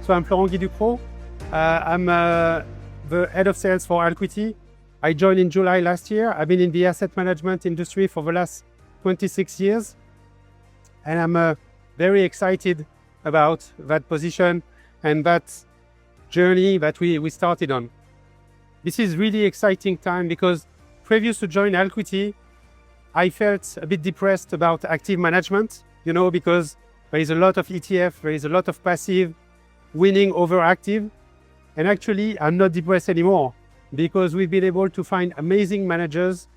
So I'm Florent Guy Ducrot. I'm the head of sales for Alquity. I joined in July last year. I've been in the asset management industry for the last 26 years. And I'm very excited about that position and that journey that we started on. This is really exciting time because previous to join Alquity, I felt a bit depressed about active management, because there is a lot of ETF, there is a lot of passive, winning over active. And actually, I'm not depressed anymore because we've been able to find amazing managers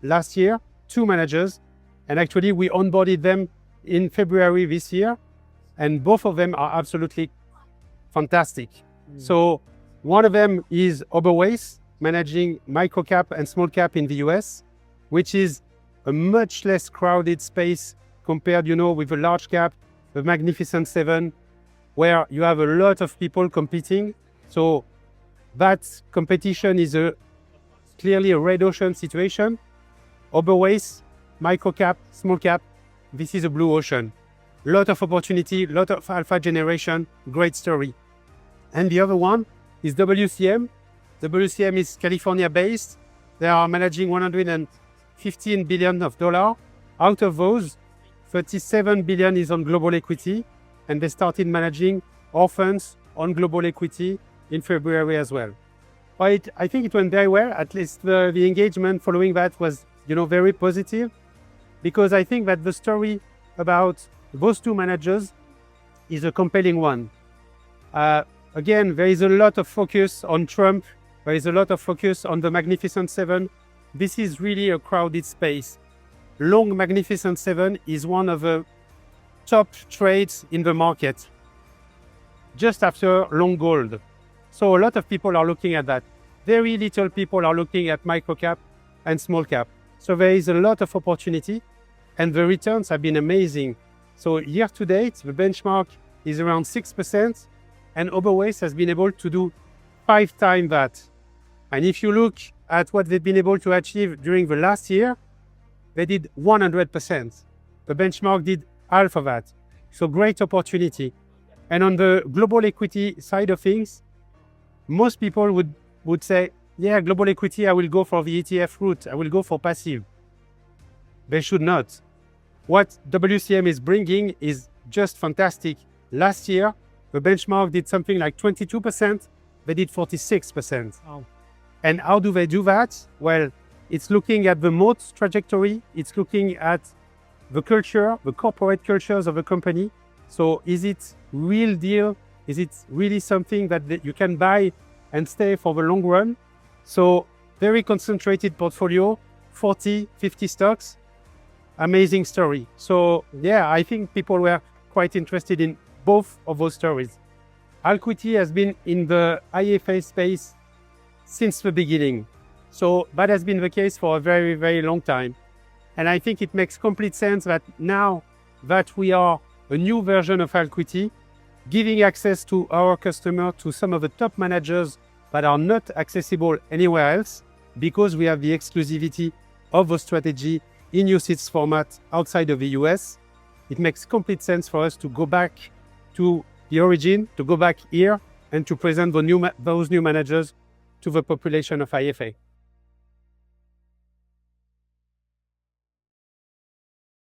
last year, 2 managers, and actually we onboarded them in February this year, and both of them are absolutely fantastic. So one of them is Oberweis, managing micro cap and small cap in the US, which is a much less crowded space compared, with the large cap, the Magnificent Seven, where you have a lot of people competing. So that competition is clearly a red ocean situation. Oberweis, micro cap, small cap, this is a blue ocean. Lot of opportunity, lot of alpha generation, great story. And the other one is WCM. WCM is California based. They are managing $115 billion. Out of those, 37 billion is on global equity. And they started managing our funds on global equity in February as well. But I think it went very well. At least the engagement following that was, very positive, because I think that the story about those 2 managers is a compelling one. Again, there is a lot of focus on Trump. There is a lot of focus on the Magnificent Seven. This is really a crowded space. Long Magnificent Seven is one of the top trades in the market, just after long gold. So a lot of people are looking at that. Very little people are looking at micro cap and small cap. So there is a lot of opportunity and the returns have been amazing. So year to date, the benchmark is around 6% and Oberweis has been able to do 5 times that. And if you look at what they've been able to achieve during the last year, they did 100%. The benchmark did half of that. So great opportunity. And on the global equity side of things, most people would say, yeah, global equity, I will go for the ETF route. I will go for passive. They should not. What WCM is bringing is just fantastic. Last year, the benchmark did something like 22%. They did 46%. Wow. And how do they do that? Well, it's looking at the moat trajectory. It's looking at the culture, the corporate cultures of the company. So is it real deal? Is it really something that you can buy and stay for the long run? So very concentrated portfolio, 40, 50 stocks, amazing story. So yeah, I think people were quite interested in both of those stories. Alquity has been in the IFA space since the beginning. So that has been the case for a very, very long time. And I think it makes complete sense that now that we are a new version of Alquity, giving access to our customer to some of the top managers that are not accessible anywhere else, because we have the exclusivity of the strategy in UCITS format outside of the US, it makes complete sense for us to go back to the origin, to go back here and to present those new managers to the population of IFA.